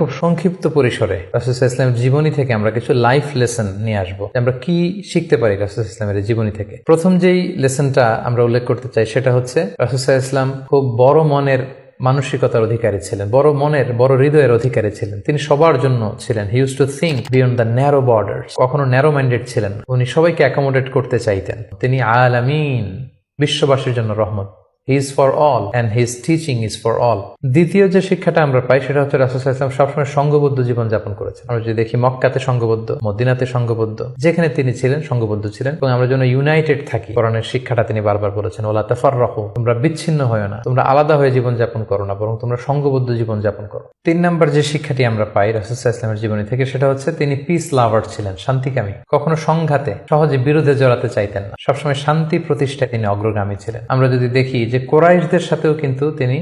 খুব সংক্ষিপ্ত পরিসরে রাসূল সাল্লাল্লাহু আলাইহি ওয়াসাল্লামের জীবনী থেকে আমরা কিছু লাইফ লেসন নিয়ে আসবো। আমরা কি শিখতে পারি রাসূল সাল্লাল্লাহু আলাইহি ওয়াসাল্লামের জীবনী থেকে। প্রথম যেই লেসনটা আমরা উল্লেখ করতে চাই সেটা হচ্ছে রাসূল সাল্লাল্লাহু আলাইহি ওয়াসাল্লাম খুব বড় মনের মানসিকতার অধিকারী ছিলেন, বড় হৃদয়ের অধিকারী ছিলেন। তিনি সবার জন্য ছিলেন। He use to think beyond the narrow borders. কখনো ন্যারো মাইন্ডেড ছিলেন। উনি সবাইকে অ্যাকোমোডেট করতে চাইতেন। তিনি আলামিন, বিশ্ববাসীর জন্য রহমত। He is for all and his teaching is for all. দ্বিতীয় যে শিক্ষাটা আমরা পাই সেটা হচ্ছে রাসূল সাল্লাল্লাহু আলাইহি ওয়াসাল্লাম সবসময় সংঘবদ্ধ জীবন যাপন করেছেন। আমরা যদি দেখি মক্কাতে সংঘবদ্ধ, মদিনাতে সংঘবদ্ধ, যেখানে তিনি ছিলেন সংঘবদ্ধ ছিলেন। এবং আমরা যেন ইউনাইটেড থাকি, কোরআনের শিক্ষাটা তিনি বারবার বলেছেন, ওয়ালা তাফাররাকু, তোমরা বিচ্ছিন্ন হয়ো না, তোমরা আলাদা হয়ে জীবন যাপন করো না, বরং তোমরা সংঘবদ্ধ জীবন যাপন করো। ৩ নম্বর যে শিক্ষাটি আমরা পাই রাসূল সাল্লাল্লাহু আলাইহি ওয়াসাল্লামের জীবনী থেকে সেটা হচ্ছে তিনি পিস লাভার ছিলেন, শান্তিকামী। কখনো সংঘাতে সহজে বিরোধে জড়াতে চাইতেন না। সবসময় শান্তি প্রতিষ্ঠায় তিনি অগ্রগামী ছিলেন। আমরা যদি দেখি যে কুরাইশদের সাথেও কিন্তু তিনি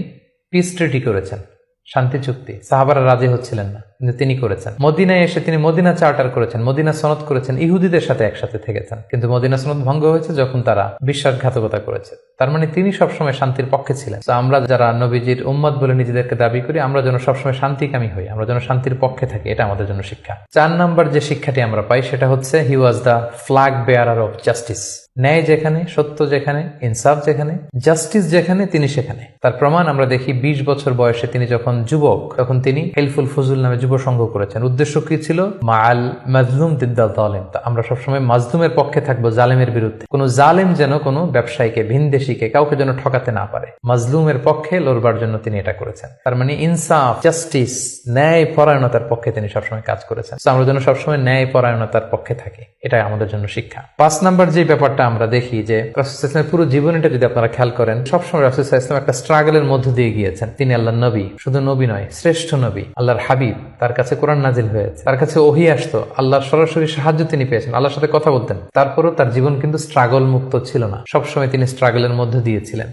পিস ট্রিটি করেছেন, শান্তি চুক্তি। সাহাবারা রাজি হচ্ছিলেন না, কিন্তু তিনি করেছেন। মদিনায় এসে তিনি মদিনা চার্টার করেছেন, মদিনা সনদ করেছেন, ইহুদিদের সাথে একসাথে থেকেছেন। কিন্তু মদিনা সনদ ভঙ্গ হয়েছে যখন তারা বিশ্বাসঘাতকতা করেছে। তার মানে তিনি সবসময় শান্তির পক্ষে ছিলেন। তো আমরা যারা নবীজির উম্মত বলে নিজেদেরকে দাবি করি, আমরা যেন সবসময় শান্তিকামী হই, আমরা যেন শান্তির পক্ষে থাকি, এটা আমাদের জন্য শিক্ষা। 4 নম্বর যে শিক্ষাটি আমরা পাই সেটা হচ্ছে he was the flag bearer of justice. ন্যায় যেখানে, সত্য যেখানে, ইনসাফ যেখানে, জাস্টিস যেখানে, তিনি সেখানে। তার প্রমাণ আমরা দেখি 20 বছর বয়সে তিনি যখন যুবক, তখন তিনি হেলফুল ফুজুল নামে যুব সংঘ করেছেন। উদ্দেশ্য কি ছিল? মাআল মাজলুম দিদ্দাল জালিম। আমরা সবসময় মাজলুমের পক্ষে থাকবো, জালেমের বিরুদ্ধে। কোনো জালেম যেন কোনো ব্যবসায়ীকে, ভিনদেশীকে, কাউকে যেন ঠকাতে না পারে। মাজলুমের পক্ষে লড়বার জন্য তিনি এটা করেছেন। তার মানে ইনসাফ, জাস্টিস, ন্যায় পরায়ণতার পক্ষে তিনি সবসময় কাজ করেছেন। আমরা যেন সবসময় ন্যায় পরায়ণতার পক্ষে থাকি, এটা আমাদের জন্য শিক্ষা। 5 নম্বর যে ব্যাপারটা আমরা দেখি যে রাসূল সাল্লাল্লাহু আলাইহি ওয়াসাল্লামের পুরো জীবনটা যদি আপনারা খেয়াল করেন, সবসময় রাসূল সাল্লাল্লাহু আলাইহি ওয়াসাল্লাম একটা স্ট্রাগলের মধ্য দিয়ে গিয়েছেন। তিনি আল্লাহর নবী, শুধু নবী নয়, শ্রেষ্ঠ নবী, আল্লাহর হাবিব। তার কাছে কোরআন নাজিল হয়েছে, তার কাছে ওহী আসতো, আল্লাহর সরাসরি সাহায্য তিনি পেয়েছেন, আল্লাহর সাথে কথা বলতেন। তারপরও তার জীবন কিন্তু স্ট্রাগল মুক্ত ছিল না। সবসময় তিনি স্ট্রাগলের মধ্য দিয়েছিলেন।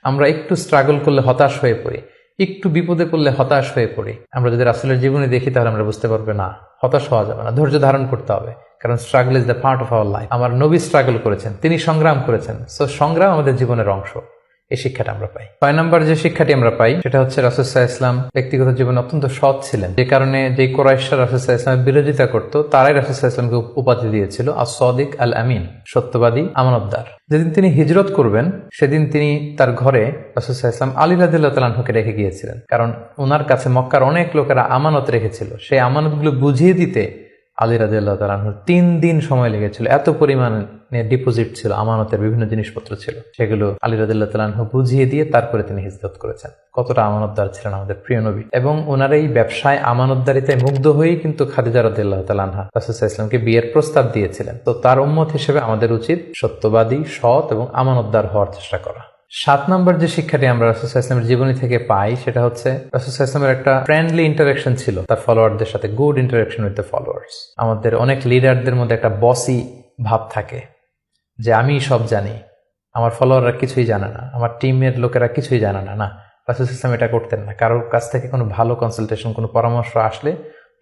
আমরা একটু স্ট্রাগল করলে হতাশ হয়ে পড়ি, একটু বিপদে পড়লে হতাশ হয়ে পড়ি। আমরা যদি রাসূলের জীবনে দেখি তাহলে আমরা বুঝতে পারবো না, হতাশ হওয়া যাবে না, ধৈর্য ধারণ করতে হবে। কারণ struggle is the part of our life. আমার নবী স্ট্রাগল করেছেন, তিনি সংগ্রাম করেছেন। সো সংগ্রাম আমাদের জীবনের অংশ। এই শিক্ষাটা আমরা পাই। 6 নম্বর যে শিক্ষাটি আমরা পাই সেটা হচ্ছে রাসূল সাল্লাল্লাহু আলাইহি ওয়াসাল্লাম ব্যক্তিগত জীবনে অত্যন্ত সৎ ছিলেন। যে কারণে যে কুরাইশরা রাসূল সাল্লাল্লাহু আলাইহি ওয়াসাল্লামের বিরোধিতা করত, তারাই রাসূল সাল্লাল্লাহু আলাইহি ওয়াসাল্লামকে উপাধি দিয়েছিল আস-সাদিক আল আমিন, সত্যবাদী, আমানতদার। যেদিন তিনি হিজরত করবেন সেদিন তিনি তার ঘরে রাসূল সাল্লাল্লাহু আলাইহি ওয়াসাল্লাম আলী রাদিয়াল্লাহু তাআলা আনহুকে রেখে গিয়েছিলেন। কারণ ওনার কাছে মক্কার অনেক লোকেরা আমানত রেখেছিল। সেই আমানতগুলো বুঝিয়ে দিতে আলী রাদিয়াল্লাহু তাআলা আনহুর 3 দিন সময় লেগেছিল। এত পরিমাণে ডিপোজিট ছিল, আমানতের বিভিন্ন জিনিসপত্র ছিল, সেগুলো আলী রাদিয়াল্লাহু তাআলা আনহু বুঝিয়ে দিয়ে তারপরে তিনি হিজরত করেছেন। কতটা আমানতদার ছিলেন আমাদের প্রিয় নবী। এবং ওনার এই ব্যবসায় আমানতদারিতায় মুগ্ধ হয়েই কিন্তু খাদিজা রাদিয়াল্লাহু তাআলা আনহা রাসূল সাল্লাল্লাহু আলাইহি ওয়াসাল্লামকে বিয়ের প্রস্তাব দিয়েছিলেন। তো তার উম্মত হিসেবে আমাদের উচিত সত্যবাদী, সৎ এবং আমানতদার হওয়ার চেষ্টা করা। 7 নম্বর যে শিক্ষাটি আমরা রাসূল সাল্লাল্লাহু আলাইহি ওয়াসাল্লামের জীবনী থেকে পাই সেটা হচ্ছে রাসূল সাল্লাল্লাহু আলাইহি ওয়াসাল্লামের একটা ফ্রেন্ডলি ইন্টারঅ্যাকশন ছিল তার ফলোয়ারদের সাথে, good interaction with the followers. আমাদের অনেক লিডারদের মধ্যে একটা বসি ভাব থাকে যে আমি সব জানি, আমার ফলোয়াররা কিছুই জানে না, আমার টিমের লোকেরা কিছুই জানে না। না, রাসূল সাল্লাল্লাহু আলাইহি ওয়াসাল্লাম এটা করতেন না। কারোর কাছ থেকে কোনো ভালো কনসালটেশন, কোনো পরামর্শ আসলে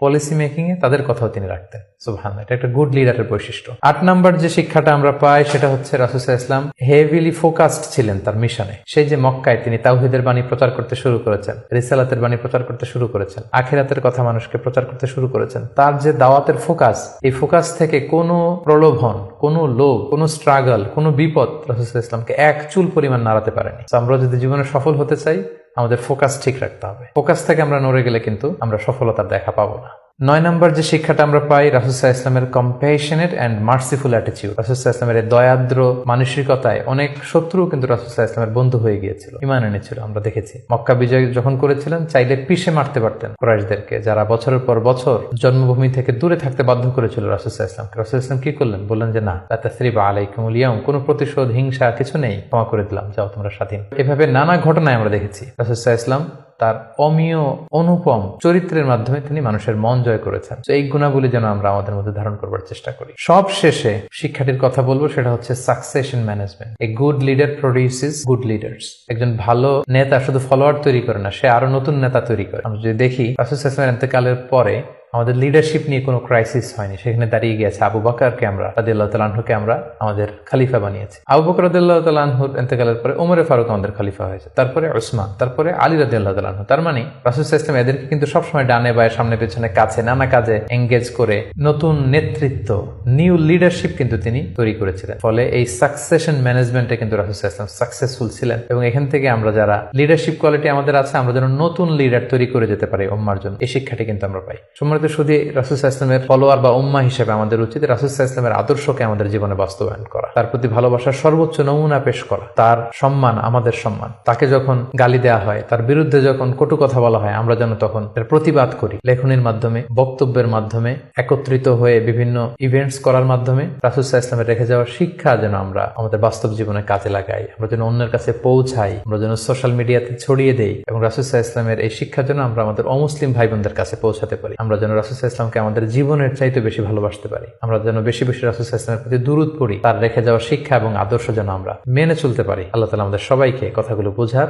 পলিসি মেকিং এ তাদের কথাও তিনি রাখতেন। সুবহানাল্লাহ, এটা একটা গুড লিডারের বৈশিষ্ট্য। 8 নম্বর যে শিক্ষাটা আমরা পাই সেটা হচ্ছে রাসূল সাল্লাল্লাহু আলাইহি ওয়াসাল্লাম হেভিলি ফোকাসড ছিলেন তার মিশনে। সেই যে মক্কায় তিনি তাওহীদের বাণী প্রচার করতে শুরু করেছেন, রিসালাতের বাণী প্রচার করতে শুরু করেছেন, আখিরাতের কথা মানুষকে প্রচার করতে শুরু করেছেন। তার যে দাওয়াতের ফোকাস, এই ফোকাস থেকে কোনো প্রলোভন, কোনো লোভ, কোনো স্ট্রাগল, কোনো বিপদ রাসূল সাল্লাল্লাহু আলাইহি ওয়াসাল্লামকে এক চুল পরিমাণ নাড়াতে পারেনি। আমরা যদি জীবনে সফল হতে চাই আমাদের ফোকাস ঠিক রাখতে হবে। ফোকাস থেকে আমরা নড়ে গেলে কিন্তু আমরা সফলতার দেখা পাবো না। 9 নম্বর যে শিক্ষাটা আমরা পাই রাসূল সাল্লাল্লাহু আলাইহি ওয়াসাল্লামের কম্প্যাশনেট এন্ড মার্সিফুল অ্যাটিটিউড। রাসূল সাল্লাল্লাহু আলাইহি ওয়াসাল্লামের দয়াদ্র মানসিকতায় অনেক শত্রু কিন্তু রাসূল সাল্লাল্লাহু আলাইহি ওয়াসাল্লামের বন্ধু হয়ে গিয়েছিল, ঈমান এনেছিল। আমরা দেখেছি মক্কা বিজয় যখন করেছিলেন চাইলে পিষে মারতে পারতেন কুরাইশদেরকে, যারা বছরের পর বছর জন্মভূমি থেকে দূরে থাকতে বাধ্য করেছিল রাসূল সাল্লাল্লাহু আলাইহি ওয়াসাল্লামকে। রাসূল সাল্লাল্লাহু আলাইহি ওয়াসাল্লাম কি করলেন? বললেন যে না, লা তাসরিবা আলাইকুমুল ইয়াউম, কোনো প্রতিশোধ, হিংসা কিছু নেই, ক্ষমা করে দিলাম, যাও তোমরা স্বাধীন। এভাবে নানা ঘটনায় আমরা দেখেছি রাসূল সাল্লাল্লাহু আলাইহি ওয়াসাল্লাম তার অমীয় অনুপম চরিত্রের মাধ্যমে তিনি মানুষের মন জয় করেছেন। তো এই গুণাবলী যেন আমরা আমাদের মধ্যে ধারণ করবার চেষ্টা করি। সব শেষে শিক্ষাটির কথা বলবো সেটা হচ্ছে succession management. A good leader produces good leaders. একজন ভালো নেতা শুধু ফলোয়ার তৈরি করে না, সে আরো নতুন নেতা তৈরি করে। আমরা যদি দেখি রাসূল সাল্লাল্লাহু আলাইহি ওয়াসাল্লামের ইন্তেকালের পরে আমাদের লিডারশিপ নিয়ে কোনো ক্রাইসিস হয়নি, সেখানে দাঁড়িয়ে গিয়েছে আবু বকরকে আমরা রাদিয়াল্লাহু তাআলা আনহুকে আমরা আমাদের খলিফা বানিয়েছি। আবু বকর রাদিয়াল্লাহু তাআলা আনহুর ইন্তেকালের পরে ওমরে ফারুক আমাদের খলিফা হয়েছে, তারপরে উসমান, তারপরে আলী রাদিয়াল্লাহু তাআলা আনহু। তার মানে রাসূল সাল্লাল্লাহু আলাইহি ওয়াসাল্লাম এদেরকে কিন্তু সবসময় ডানে বায়ে সামনে পেছনে কাছে নানা কাজে এঙ্গেজ করে নতুন নেতৃত্ব, নিউ লিডারশিপ কিন্তু তিনি তৈরি করেছিলেন। ফলে এই সাকসেশন ম্যানেজমেন্টে কিন্তু রাসূল সাল্লাল্লাহু আলাইহি ওয়াসাল্লাম সাকসেসফুল ছিলেন, এবং এখান থেকে আমরা যারা লিডারশিপ কোয়ালিটি আমাদের আছে, আমরা যেন নতুন লিডার তৈরি করে যেতে পারি উম্মার জন্য, এই শিক্ষাটি কিন্তু আমরা পাই। সম্মানিত শুধু রাসূল সাল্লাল্লাহু আলাইহি ওয়াসাল্লামের ফলোয়ার বা উম্মাহ হিসেবে আমাদের উচিত রাসূল সাল্লাল্লাহু আলাইহি ওয়াসাল্লামের আদর্শকে আমাদের জীবনে বাস্তবায়ন করা, তার প্রতি ভালোবাসার সর্বোচ্চ নমুনা পেশ করা, তার সম্মান আমাদের সম্মান। তাকে যখন গালি দেওয়া হয়, তার বিরুদ্ধে যখন কটু কথা বলা হয়, আমরা যেন তখন এর প্রতিবাদ করি, লেখনীর মাধ্যমে, বক্তব্যের মাধ্যমে, একত্রিত হয়ে বিভিন্ন ইভেন্টস করার মাধ্যমে। রাসূল সাল্লাল্লাহু আলাইহি ওয়াসাল্লামের রেখে যাওয়া শিক্ষা যেন আমরা আমাদের বাস্তব জীবনে কাজে লাগাই, আমরা যেন অন্যের কাছে পৌঁছাই, আমরা যেন সোশ্যাল মিডিয়াতে ছড়িয়ে দেই, এবং রাসূল সাল্লাল্লাহু আলাইহি ওয়াসাল্লামের এই শিক্ষা যেন আমরা আমাদের অমুসলিম ভাই বোনদের কাছে পৌঁছাতে পারি। আমরা যেন রাসূল সাল্লাল্লাহু আলাইহি ওয়াসাল্লামকে আমাদের জীবনের চাইতে বেশি ভালোবাসতে পারি, আমরা যেন বেশি বেশি রাসূল সাল্লাল্লাহু আলাইহি ওয়াসাল্লামের প্রতি দুরূদ পড়ি, তার রেখে যাওয়া শিক্ষা এবং আদর্শ যেন আমরা মেনে চলতে পারি। আল্লাহ তাআলা আমাদের সবাইকে কথাগুলো বোঝার,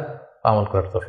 আমল করার তৌফিক